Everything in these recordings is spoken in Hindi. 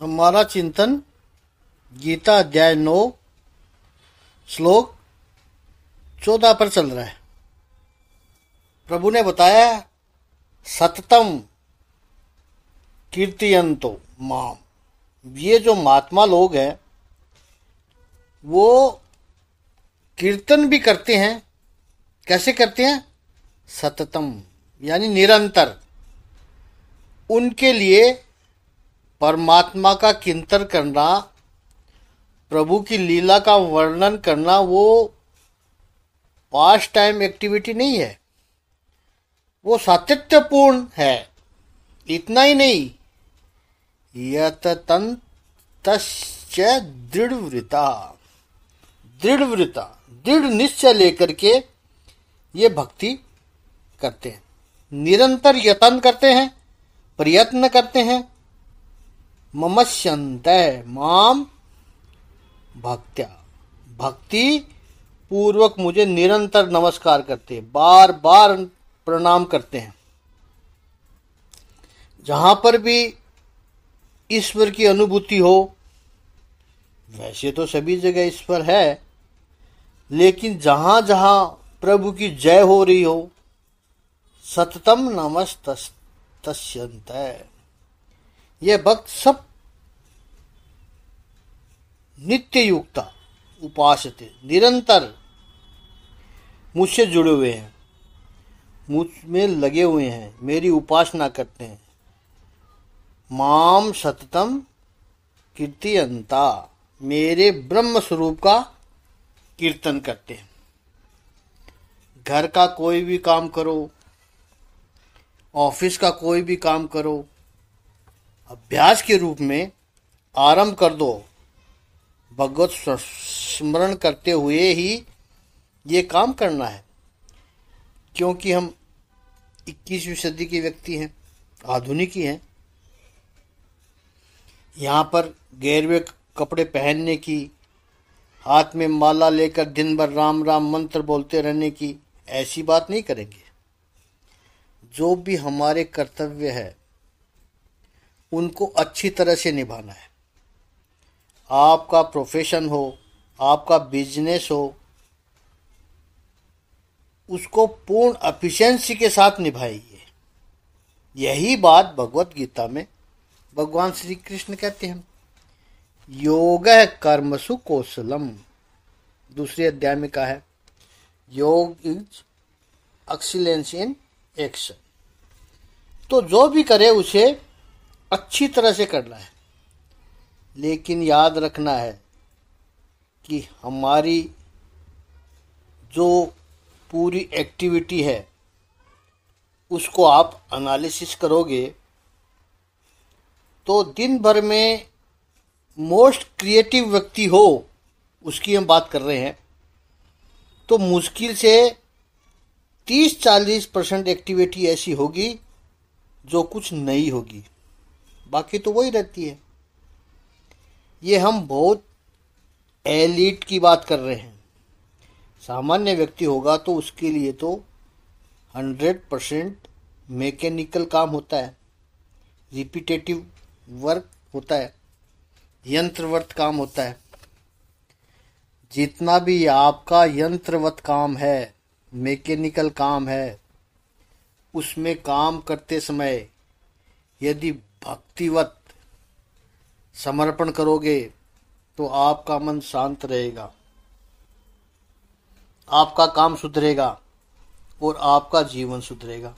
हमारा चिंतन गीता अध्याय 9 श्लोक 14 पर चल रहा है। प्रभु ने बताया सततम कीर्तयन्तो माम। ये जो महात्मा लोग हैं वो कीर्तन भी करते हैं। कैसे करते हैं? सततम यानी निरंतर। उनके लिए परमात्मा का कीर्तन करना, प्रभु की लीला का वर्णन करना वो पास टाइम एक्टिविटी नहीं है, वो सातत्यपूर्ण है। इतना ही नहीं, यततन्तश्च दृढ़व्रता, दृढ़ निश्चय लेकर के ये भक्ति करते हैं। निरंतर यत्न करते हैं, प्रयत्न करते हैं। ममस्यन्ते माम भक्त्या, भक्ति पूर्वक मुझे निरंतर नमस्कार करते हैं, बार बार प्रणाम करते हैं। जहां पर भी ईश्वर की अनुभूति हो, वैसे तो सभी जगह ईश्वर है, लेकिन जहां जहां प्रभु की जय हो रही हो, सततम नमस्तस्यन्ते, ये भक्त सब नित्य युक्ता उपासते, निरंतर मुझसे जुड़े हुए हैं, मुझ में लगे हुए हैं, मेरी उपासना करते हैं। माम सततम कीर्तयन्ता, मेरे ब्रह्म स्वरूप का कीर्तन करते हैं। घर का कोई भी काम करो, ऑफिस का कोई भी काम करो, अभ्यास के रूप में आरंभ कर दो। भगवत स्मरण करते हुए ही ये काम करना है, क्योंकि हम 21वीं सदी के व्यक्ति हैं, आधुनिक ही हैं। यहाँ पर गैरवे कपड़े पहनने की, हाथ में माला लेकर दिन भर राम राम मंत्र बोलते रहने की ऐसी बात नहीं करेंगे। जो भी हमारे कर्तव्य है उनको अच्छी तरह से निभाना है। आपका प्रोफेशन हो, आपका बिजनेस हो, उसको पूर्ण एफिशिएंसी के साथ निभाइए। यही बात भगवत गीता में भगवान श्री कृष्ण कहते हैं, योगः कर्मसु कौशलम। दूसरे अध्याय में कहा है, योग इज एक्सीलेंस इन एक्शन। तो जो भी करे उसे अच्छी तरह से करना है, लेकिन याद रखना है कि हमारी जो पूरी एक्टिविटी है उसको आप एनालिसिस करोगे तो दिन भर में मोस्ट क्रिएटिव व्यक्ति हो, उसकी हम बात कर रहे हैं, तो मुश्किल से 30-40% एक्टिविटी ऐसी होगी जो कुछ नई होगी, बाकी तो वही रहती है। ये हम बहुत एलीट की बात कर रहे हैं। सामान्य व्यक्ति होगा तो उसके लिए तो 100% मैकेनिकल काम होता है, रिपीटेटिव वर्क होता है, यंत्रवत काम होता है। जितना भी आपका यंत्रवत काम है, मैकेनिकल काम है, उसमें काम करते समय यदि भक्तिवत समर्पण करोगे तो आपका मन शांत रहेगा, आपका काम सुधरेगा और आपका जीवन सुधरेगा।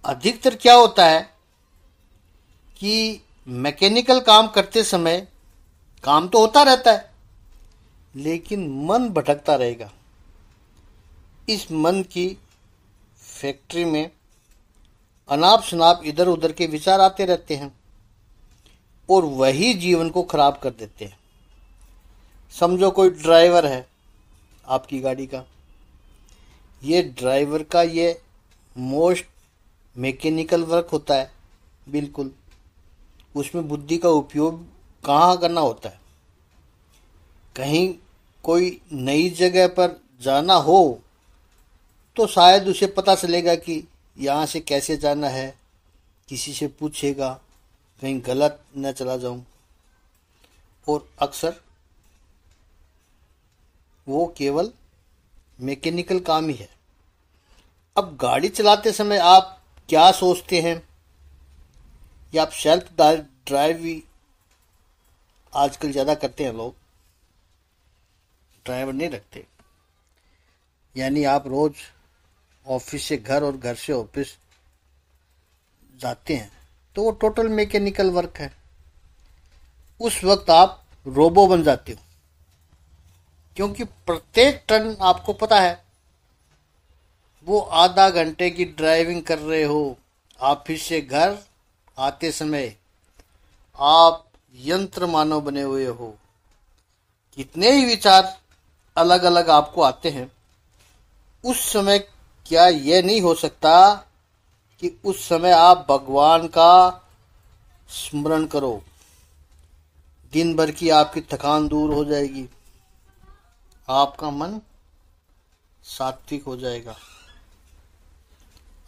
अधिकतर क्या होता है कि मैकेनिकल काम करते समय काम तो होता रहता है, लेकिन मन भटकता रहेगा। इस मन की फैक्ट्री में अनाप शनाप इधर उधर के विचार आते रहते हैं और वही जीवन को खराब कर देते हैं। समझो कोई ड्राइवर है आपकी गाड़ी का, ये ड्राइवर का ये मोस्ट मैकेनिकल वर्क होता है, बिल्कुल उसमें बुद्धि का उपयोग कहाँ करना होता है। कहीं कोई नई जगह पर जाना हो तो शायद उसे पता चलेगा कि यहाँ से कैसे जाना है, किसी से पूछेगा, कहीं गलत न चला जाऊं, और अक्सर वो केवल मैकेनिकल काम ही है। अब गाड़ी चलाते समय आप क्या सोचते हैं, या आप सेल्फ ड्राइव भी आजकल ज़्यादा करते हैं लोग, ड्राइवर नहीं रखते। यानी आप रोज ऑफिस से घर और घर से ऑफिस जाते हैं तो वो टोटल मैकेनिकल वर्क है। उस वक्त आप रोबो बन जाते हो, क्योंकि प्रत्येक टर्न आपको पता है। वो आधा घंटे की ड्राइविंग कर रहे हो, ऑफिस से घर आते समय आप यंत्र मानव बने हुए हो। कितने ही विचार अलग अलग आपको आते हैं, उस समय क्या यह नहीं हो सकता कि उस समय आप भगवान का स्मरण करो। दिन भर की आपकी थकान दूर हो जाएगी, आपका मन सात्विक हो जाएगा,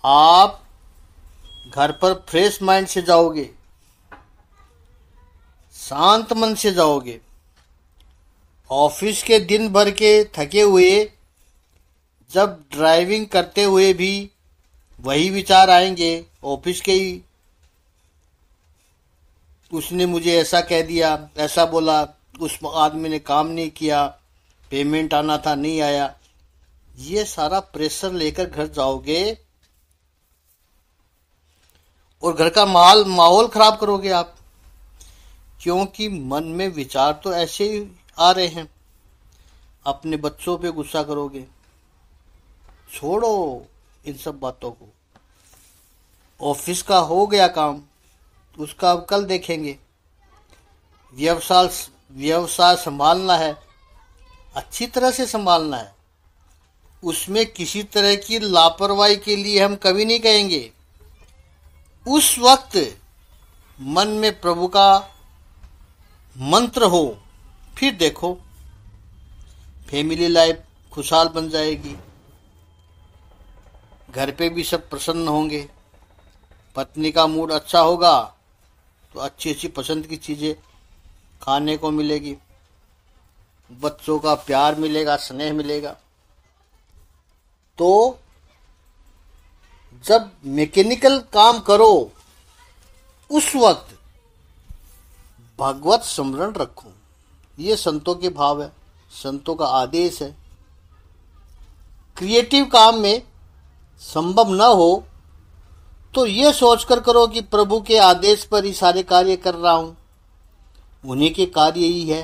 आप घर पर फ्रेश माइंड से जाओगे, शांत मन से जाओगे। ऑफिस के दिन भर के थके हुए जब ड्राइविंग करते हुए भी वही विचार आएंगे ऑफिस के ही, उसने मुझे ऐसा कह दिया, ऐसा बोला, उस आदमी ने काम नहीं किया, पेमेंट आना था नहीं आया। ये सारा प्रेशर लेकर घर जाओगे और घर का माहौल खराब करोगे आप, क्योंकि मन में विचार तो ऐसे ही आ रहे हैं। अपने बच्चों पे गुस्सा करोगे, छोड़ो इन सब बातों को। ऑफिस का हो गया काम, उसका अब कल देखेंगे। व्यवसाय संभालना है, अच्छी तरह से संभालना है। उसमें किसी तरह की लापरवाही के लिए हम कभी नहीं कहेंगे। उस वक्त मन में प्रभु का मंत्र हो, फिर देखो फैमिली लाइफ खुशहाल बन जाएगी। घर पे भी सब प्रसन्न होंगे, पत्नी का मूड अच्छा होगा तो अच्छी अच्छी पसंद की चीज़ें खाने को मिलेगी, बच्चों का प्यार मिलेगा, स्नेह मिलेगा। तो जब मैकेनिकल काम करो उस वक्त भगवत स्मरण रखो। ये संतों के भाव है, संतों का आदेश है। क्रिएटिव काम में संभव न हो तो ये सोचकर करो कि प्रभु के आदेश पर ही सारे कार्य कर रहा हूं। उन्हीं के कार्य ही है।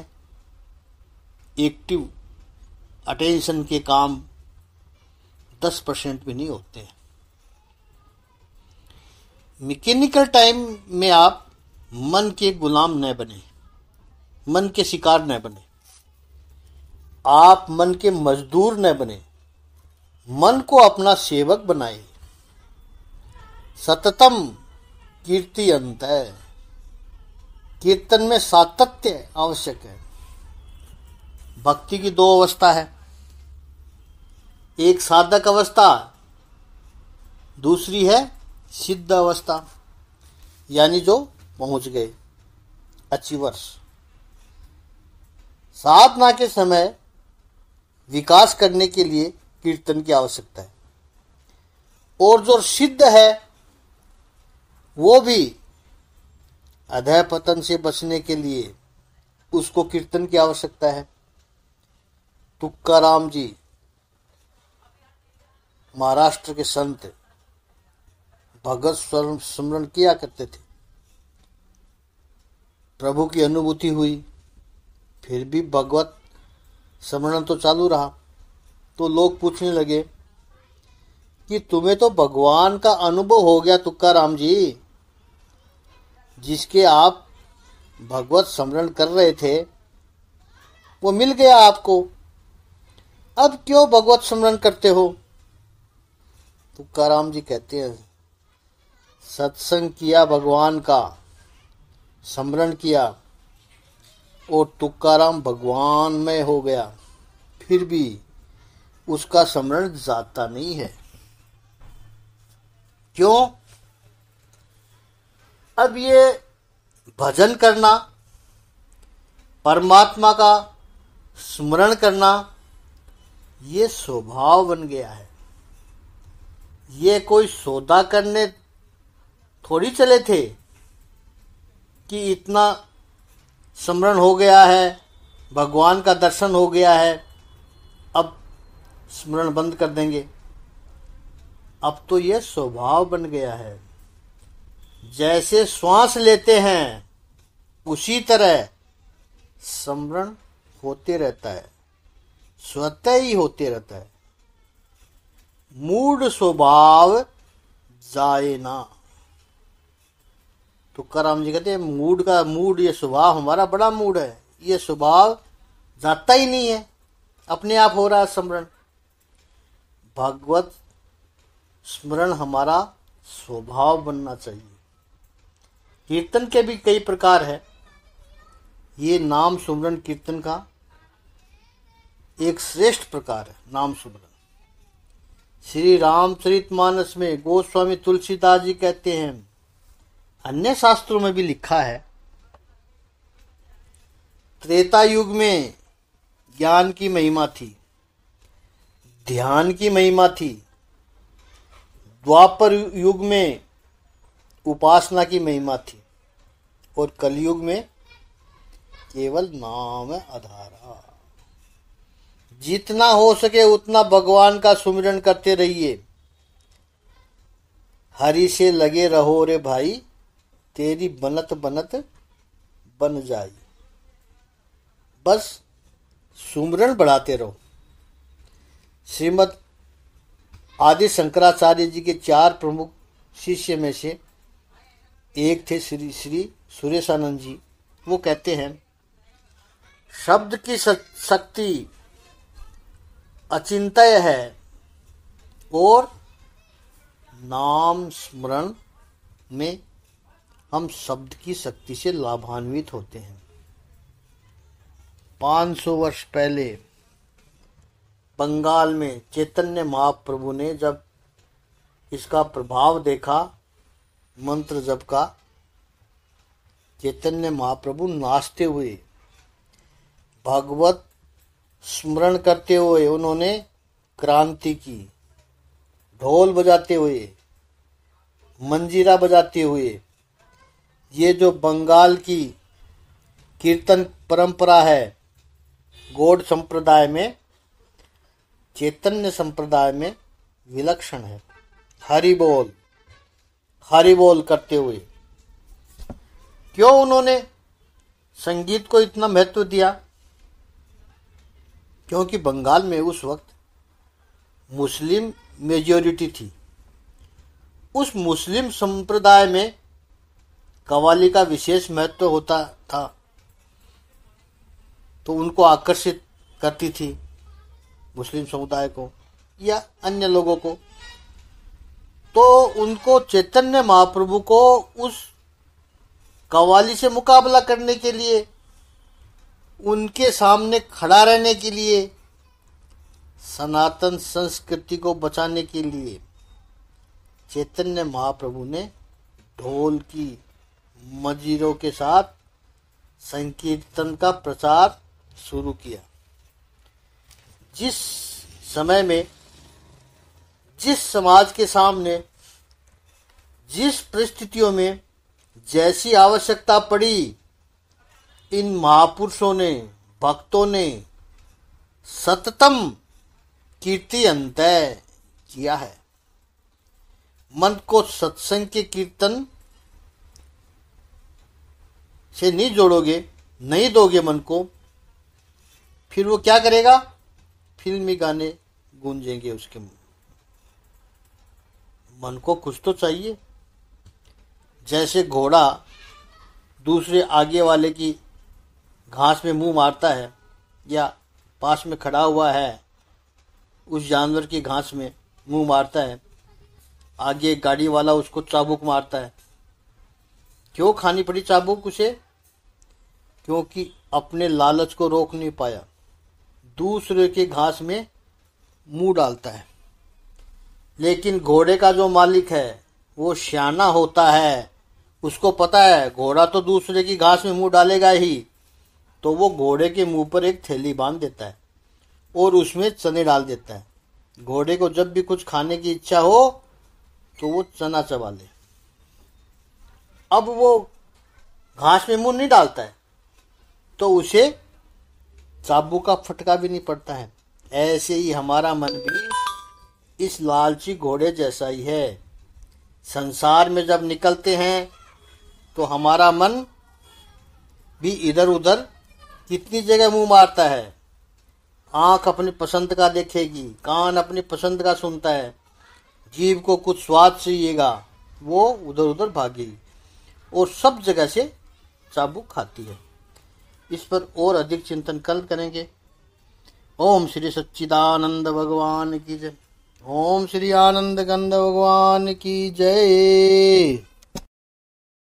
एक्टिव अटेंशन के काम 10% भी नहीं होते हैं। मैकेनिकल टाइम में आप मन के गुलाम न बने, मन के शिकार न बने, आप मन के मजदूर न बने, मन को अपना सेवक बनाए। सततम कीर्ति अंत है। कीर्तन में सातत्य आवश्यक है। भक्ति की 2 अवस्था है, एक साधक अवस्था, दूसरी है सिद्ध अवस्था, यानी जो पहुंच गए, अचीवर्स। साधना के समय विकास करने के लिए कीर्तन की आवश्यकता है, और जो सिद्ध है वो भी अधः पतन से बचने के लिए उसको कीर्तन की आवश्यकता है। तुकाराम जी महाराष्ट्र के संत भगवत स्मरण किया करते थे। प्रभु की अनुभूति हुई, फिर भी भगवत स्मरण तो चालू रहा। तो लोग पूछने लगे कि तुम्हें तो भगवान का अनुभव हो गया तुकाराम जी, जिसके आप भगवत स्मरण कर रहे थे वो मिल गया आपको, अब क्यों भगवत स्मरण करते हो? तुकाराम जी कहते हैं, सत्संग किया, भगवान का स्मरण किया और तुकाराम भगवान में हो गया, फिर भी उसका स्मरण जाता नहीं है। क्यों? अब ये भजन करना, परमात्मा का स्मरण करना, ये स्वभाव बन गया है। ये कोई सौदा करने थोड़ी चले थे कि इतना स्मरण हो गया है, भगवान का दर्शन हो गया है, अब स्मरण बंद कर देंगे। अब तो यह स्वभाव बन गया है। जैसे श्वास लेते हैं उसी तरह स्मरण होते रहता है, स्वतः ही होते रहता है। मूढ़ स्वभाव जाए ना। तुकाराम जी कहते हैं मूड ये स्वभाव हमारा बड़ा मूड है, ये स्वभाव जाता ही नहीं है, अपने आप हो रहा है स्मरण। भगवत स्मरण हमारा स्वभाव बनना चाहिए। कीर्तन के भी कई प्रकार है। ये नाम सुमरन कीर्तन का एक श्रेष्ठ प्रकार है। नाम सुमरन श्री रामचरितमानस में गोस्वामी तुलसीदास जी कहते हैं, अन्य शास्त्रों में भी लिखा है, त्रेता युग में ज्ञान की महिमा थी, ध्यान की महिमा थी, द्वापर युग में उपासना की महिमा थी, और कलयुग में केवल नाम आधारा। जितना हो सके उतना भगवान का सुमिरन करते रहिए। हरि से लगे रहो रे भाई, तेरी बनत बनत बन जाई। बस सुमिरन बढ़ाते रहो। श्रीमद आदि शंकराचार्य जी के 4 प्रमुख शिष्य में से एक थे श्री सुरेशानंद जी। वो कहते हैं, शब्द की शक्ति अचिंत्य है और नाम स्मरण में हम शब्द की शक्ति से लाभान्वित होते हैं। 500 वर्ष पहले बंगाल में चैतन्य महाप्रभु ने जब इसका प्रभाव देखा मंत्र जप का, चैतन्य महाप्रभु नाचते हुए भगवत स्मरण करते हुए उन्होंने क्रांति की। ढोल बजाते हुए, मंजीरा बजाते हुए, ये जो बंगाल की कीर्तन परंपरा है गौड़ संप्रदाय में, चैतन्य संप्रदाय में विलक्षण है। हरि बोल करते हुए। क्यों उन्होंने संगीत को इतना महत्व दिया? क्योंकि बंगाल में उस वक्त मुस्लिम मेजॉरिटी थी। उस मुस्लिम संप्रदाय में कव्वाली का विशेष महत्व होता था, तो उनको आकर्षित करती थी मुस्लिम समुदाय को या अन्य लोगों को। तो उनको चैतन्य महाप्रभु को उस कव्वाली से मुकाबला करने के लिए, उनके सामने खड़ा रहने के लिए, सनातन संस्कृति को बचाने के लिए चैतन्य महाप्रभु ने ढोल की मजीरों के साथ संकीर्तन का प्रचार शुरू किया। जिस समय में, जिस समाज के सामने, जिस परिस्थितियों में जैसी आवश्यकता पड़ी, इन महापुरुषों ने, भक्तों ने सततम कीर्ति अंतय किया है। मन को सत्संग के कीर्तन से नहीं जोड़ोगे, नहीं दोगे मन को, फिर वो क्या करेगा? फिल्मी गाने गूंजेंगे उसके मुंह। मन को कुछ तो चाहिए। जैसे घोड़ा दूसरे आगे वाले की घास में मुंह मारता है, या पास में खड़ा हुआ है उस जानवर की घास में मुंह मारता है, आगे गाड़ी वाला उसको चाबुक मारता है। क्यों खानी पड़ी चाबुक उसे? क्योंकि अपने लालच को रोक नहीं पाया, दूसरे के घास में मुंह डालता है। लेकिन घोड़े का जो मालिक है वो सियाना होता है, उसको पता है घोड़ा तो दूसरे की घास में मुंह डालेगा ही, तो वो घोड़े के मुंह पर एक थैली बांध देता है और उसमें चने डाल देता है। घोड़े को जब भी कुछ खाने की इच्छा हो तो वो चना चबा ले। अब वो घास में मुंह नहीं डालता है तो उसे चाबुक का फटका भी नहीं पड़ता है। ऐसे ही हमारा मन भी इस लालची घोड़े जैसा ही है। संसार में जब निकलते हैं तो हमारा मन भी इधर उधर कितनी जगह मुंह मारता है। आंख अपनी पसंद का देखेगी, कान अपनी पसंद का सुनता है, जीभ को कुछ स्वाद चाहिएगा, वो उधर उधर भागेगी और सब जगह से चाबुक खाती है। इस पर और अधिक चिंतन कल करेंगे। ओम श्री सच्चिदानंद भगवान की जय। ओम श्री आनंद कंद भगवान की जय।